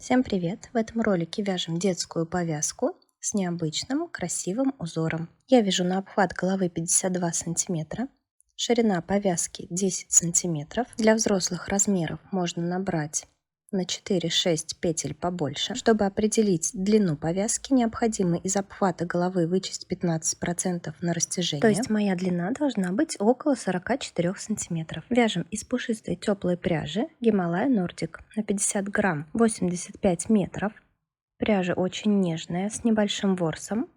Всем привет! В этом ролике вяжем детскую повязку с необычным красивым узором. Я вяжу на обхват головы 52 сантиметра. Ширина повязки 10 сантиметров. Для взрослых размеров можно набрать на 4-6 петель побольше. Чтобы определить длину повязки, необходимо из обхвата головы вычесть 15% на растяжение. То есть моя длина должна быть около 44 сантиметров. Вяжем из пушистой теплой пряжи Гималая Нордик на 50 грамм 85 метров. Пряжа очень нежная, с небольшим ворсом.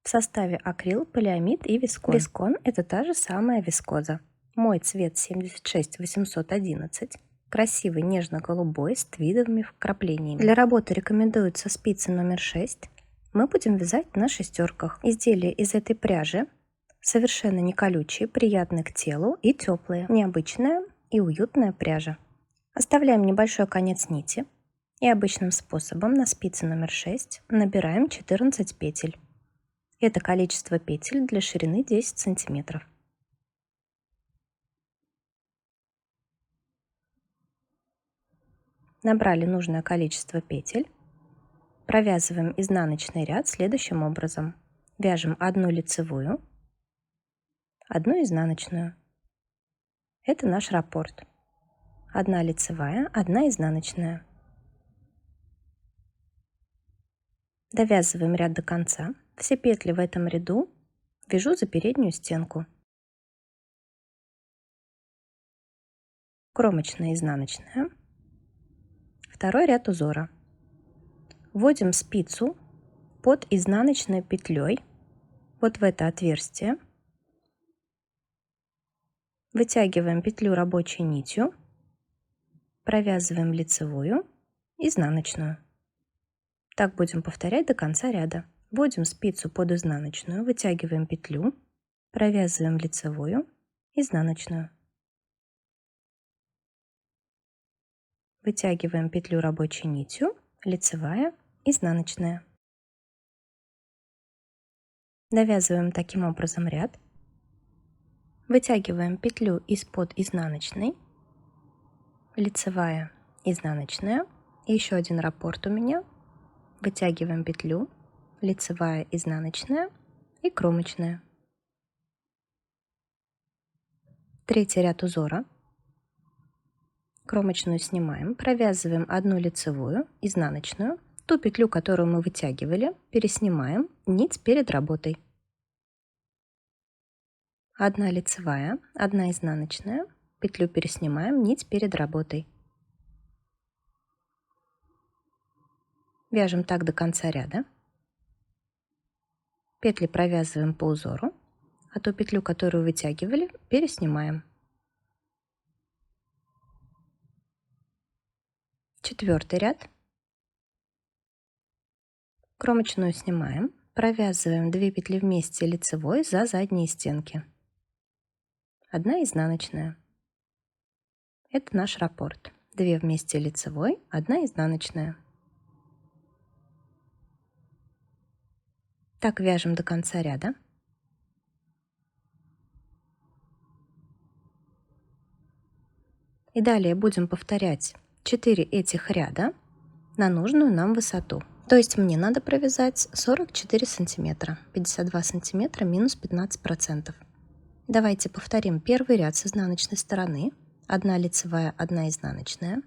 В составе акрил, полиамид и вискон. Вискон – это та же самая вискоза. Мой цвет 76811. Красивый нежно-голубой с твидовыми вкраплениями. Для работы рекомендуются спицы номер 6. Мы будем вязать на шестерках. Изделия из этой пряжи совершенно не колючие, приятные к телу и теплые. Необычная и уютная пряжа. Оставляем небольшой конец нити и обычным способом на спице номер 6 набираем 14 петель. Это количество петель для ширины 10 сантиметров. Набрали нужное количество петель. Провязываем изнаночный ряд следующим образом. Вяжем одну лицевую, одну изнаночную. Это наш раппорт. Одна лицевая, одна изнаночная. Довязываем ряд до конца. Все петли в этом ряду вяжу за переднюю стенку. Кромочная, изнаночная. Второй ряд узора. Вводим спицу под изнаночной петлей вот в это отверстие. Вытягиваем петлю рабочей нитью, провязываем лицевую, изнаночную. Так будем повторять до конца ряда. Вводим спицу под изнаночную, вытягиваем петлю, провязываем лицевую, изнаночную. Вытягиваем петлю рабочей нитью, лицевая, изнаночная. Довязываем таким образом ряд. Вытягиваем петлю из-под изнаночной, лицевая, изнаночная. И еще один раппорт у меня. Вытягиваем петлю, лицевая, изнаночная и кромочная. Третий ряд узора. Кромочную снимаем, провязываем одну лицевую, изнаночную. Ту петлю, которую мы вытягивали, переснимаем нить перед работой. Одна лицевая, одна изнаночная. Петлю переснимаем, нить перед работой. Вяжем так до конца ряда. Петли провязываем по узору, а ту петлю, которую вытягивали, переснимаем. Четвертый ряд. Кромочную снимаем, провязываем 2 петли вместе лицевой за задние стенки. Одна изнаночная. Это наш раппорт. 2 вместе лицевой, одна изнаночная. Так вяжем до конца ряда. И далее будем повторять 4 этих ряда на нужную нам высоту. То есть мне надо провязать 44 сантиметра, 52 сантиметра минус 15%. Давайте повторим первый ряд с изнаночной стороны. Одна лицевая, одна изнаночная.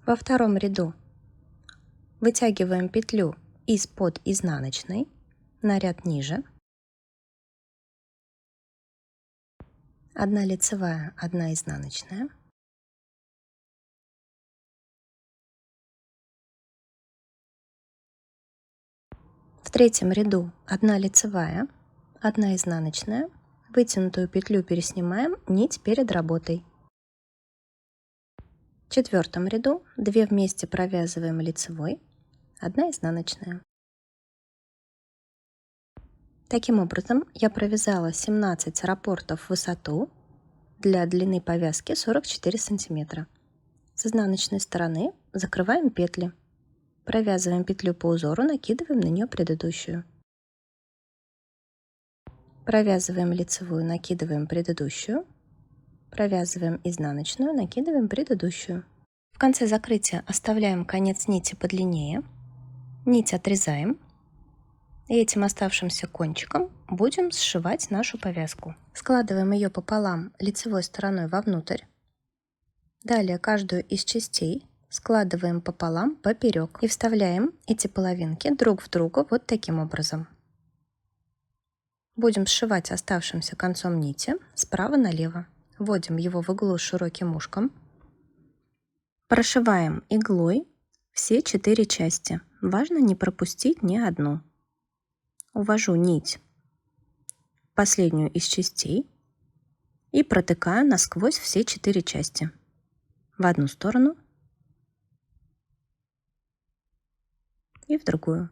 Во втором ряду вытягиваем петлю из-под изнаночной на ряд ниже. Одна лицевая, одна изнаночная. В третьем ряду одна лицевая, одна изнаночная. Вытянутую петлю переснимаем, нить перед работой. В четвертом ряду 2 вместе провязываем лицевой, одна изнаночная. Таким образом, я провязала 17 раппортов в высоту для длины повязки 44 сантиметра. С изнаночной стороны закрываем петли. Провязываем петлю по узору, накидываем на нее предыдущую. Провязываем лицевую, накидываем предыдущую. Провязываем изнаночную, накидываем предыдущую. В конце закрытия оставляем конец нити подлиннее, нить отрезаем и этим оставшимся кончиком будем сшивать нашу повязку. Складываем ее пополам лицевой стороной вовнутрь. Далее каждую из частей складываем пополам поперек и вставляем эти половинки друг в друга вот таким образом. Будем сшивать оставшимся концом нити справа налево. Вводим его в иглу с широким ушком. Прошиваем иглой все 4 части. Важно не пропустить ни одну. Увожу нить в последнюю из частей и протыкаю насквозь все 4 части. В одну сторону и в другую.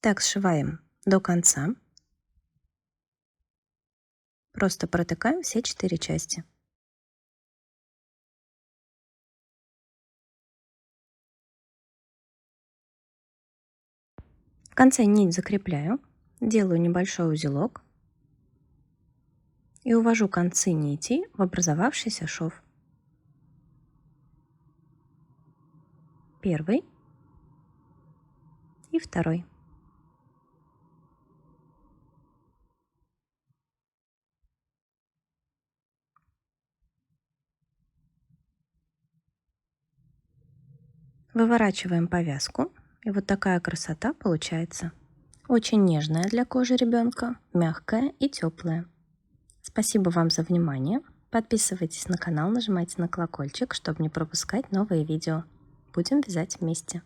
Так сшиваем до конца. Просто протыкаем все 4 части. В конце нить закрепляю, делаю небольшой узелок и увожу концы нитей в образовавшийся шов. Первый и второй. Выворачиваем повязку, и вот такая красота получается. Очень нежная для кожи ребенка, мягкая и теплая. Спасибо вам за внимание. Подписывайтесь на канал, нажимайте на колокольчик, чтобы не пропускать новые видео. Будем вязать вместе.